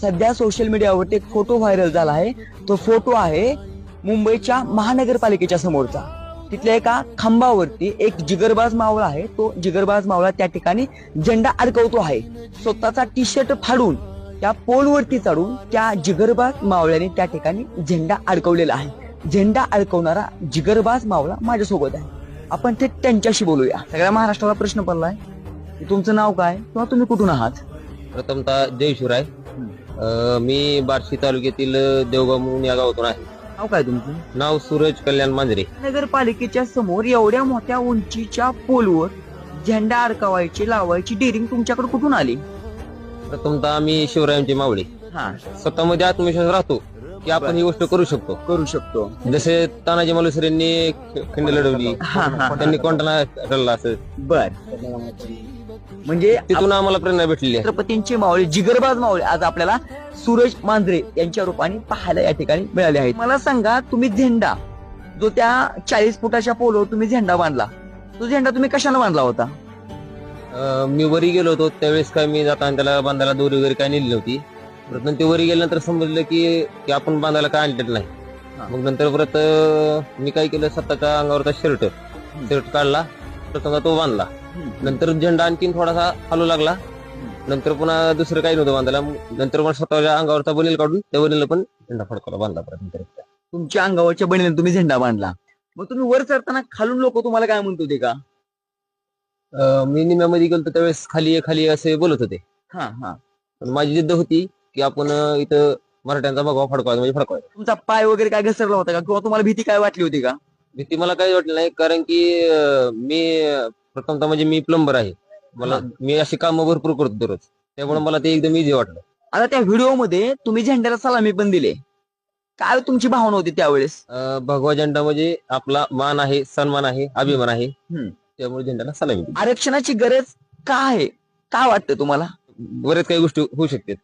सध्या सोशल मीडियावरती एक फोटो व्हायरल झाला आहे. तो फोटो आहे मुंबईच्या महानगरपालिकेच्या समोरचा. तिथल्या एका खांबावरती एक जिगरबाज मावळा आहे. तो जिगरबाज मावळा त्या ठिकाणी झेंडा अडकवतो आहे. स्वतःचा टी शर्ट फाडून त्या पोलवरती चढून त्या जिगरबाज मावळ्याने त्या ठिकाणी झेंडा अडकवलेला आहे. झेंडा अडकवणारा जिगरबाज मावळा माझ्यासोबत आहे. आपण ते त्यांच्याशी बोलूया. सगळ्या महाराष्ट्राला प्रश्न पडलाय की तुमचं नाव काय किंवा तुम्ही कुठून आहात? प्रथमतः जय शिवराय. मी बार्शी तालुक्यातील देवगाव म्हणून या गावातून आहे. नाव काय तुमचं? नाव सूरज कल्याण मांजरे. नगरपालिकेच्या समोर एवढ्या मोठ्या उंचीच्या पोलवर झेंडा अडकवायची लावायची डेअरिंग तुमच्याकडे कुठून आली? प्रथमतः आम्ही शिवरायांचे मावळे. हा, स्वतःमध्ये आत्मविश्वास राहतो की आपण ही गोष्ट करू शकतो. जसे तानाजी मालुसरेंनी खिंड लढवली, त्यांनी कोंढाणा ठरला, असं बर. म्हणजे तिथून आम्हाला प्रेरणा भेटलेली आहे. छत्रपतींचे मावळे जिगरबाज मावळे आज आपल्याला सूरज मांजरे यांच्या रूपाने पाहायला या ठिकाणी मिळाले आहेत. मला सांगा, तुम्ही झेंडा जो त्या 40 फुटाच्या पोलवर तुम्ही झेंडा बांधला, तो झेंडा तुम्ही कशाला बांधला होता? मी वरी गेलो होतो त्यावेळेस काय मी जाताना त्याला बांधायला दोरी वगैरे काय नेली नव्हती. परत ते वरी गेल्यानंतर समजलं की आपण बांधायला काय आणलेलं नाही. मग नंतर परत मी काय केलं, स्वतःच्या अंगावरचा शर्ट काढला, प्रथम तो बांधला. नंतर झेंडा आणखीन थोडासा हलू लागला. नंतर पुन्हा दुसरं काही नव्हतं बांधायला. नंतर मग स्वतःच्या अंगावरचा बनेल काढून त्या बनेल पण झेंडा फडकवला, बांधला परत. तुमच्या अंगावरच्या बहिणीने तुम्ही झेंडा बांधला. मग तुम्ही वर चढताना खालून लोक तुम्हाला काय म्हणत होते का? मी निम्यामध्ये गेलो त्यावेळेस खाली असे बोलत होते. पण माझी जिद्द होती की आपण इथं मराठ्यांचा भगवा फडकवायचा, म्हणजे फडकवायचा. तुमचा पाय वगैरे काय घसरला होता का किंवा तुम्हाला भीती काय वाटली होती का? भीती मला काही वाटली नाही, कारण की मी प्रथमतः म्हणजे मी प्लंबर आहे. मी अशी कामं भरपूर करतो दररोज, त्यामुळे मला ते एकदम इझी वाटलं. आता त्या व्हिडिओमध्ये तुम्ही झेंड्याला सलामी पण दिले. काय तुमची भावना होती त्यावेळेस? भगवा झेंडा म्हणजे आपला मान आहे, सन्मान आहे, अभिमान आहे, त्यामुळे झेंड्याला सलामी दिली. आरक्षणाची गरज का आहे, काय वाटतं तुम्हाला? बरेच काही गोष्टी होऊ शकतात.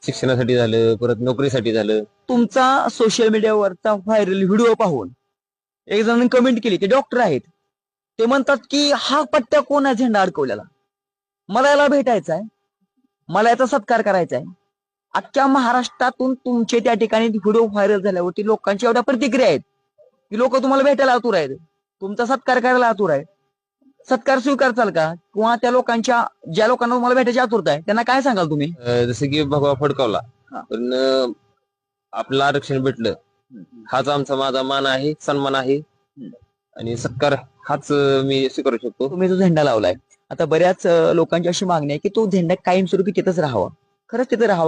शिक्षणासाठी झालं, परत नोकरीसाठी झालं. तुमचा सोशल मीडियावरचा व्हायरल व्हिडिओ पाहून एक जण कमेंट केली, ते डॉक्टर आहेत. ते म्हणतात की हा पट्ट्या कोण आहे झेंडा अडकवलेला? मला याला भेटायचा आहे, मला याचा सत्कार करायचा आहे. अख्ख्या महाराष्ट्रातून तुमचे त्या ठिकाणी व्हिडिओ व्हायरल झाल्यावरती लोकांच्या एवढ्या प्रतिक्रिया आहेत की लोक तुम्हाला भेटायला आतुर आहेत, तुमचा सत्कार करायला आतुर आहेत. सत्कार स्वीकारचाल का? किंवा त्या लोकांच्या, ज्या लोकांना तुम्हाला भेटायची आतुरता आहे, त्यांना काय सांगाल तुम्ही? जसं की भगवा फडकावला, पण आपलं आरक्षण भेटलं, हाच आमचा माझा मान आहे, सन्मान आहे आणि सत्कार हाच मी स्वीकारू शकतो. तुम्ही जो झेंडा लावलाय, आता बऱ्याच लोकांची अशी मागणी आहे की तो झेंडा कायमस्वरूपी तिथंच राहावा. खरंच तिथे राहावा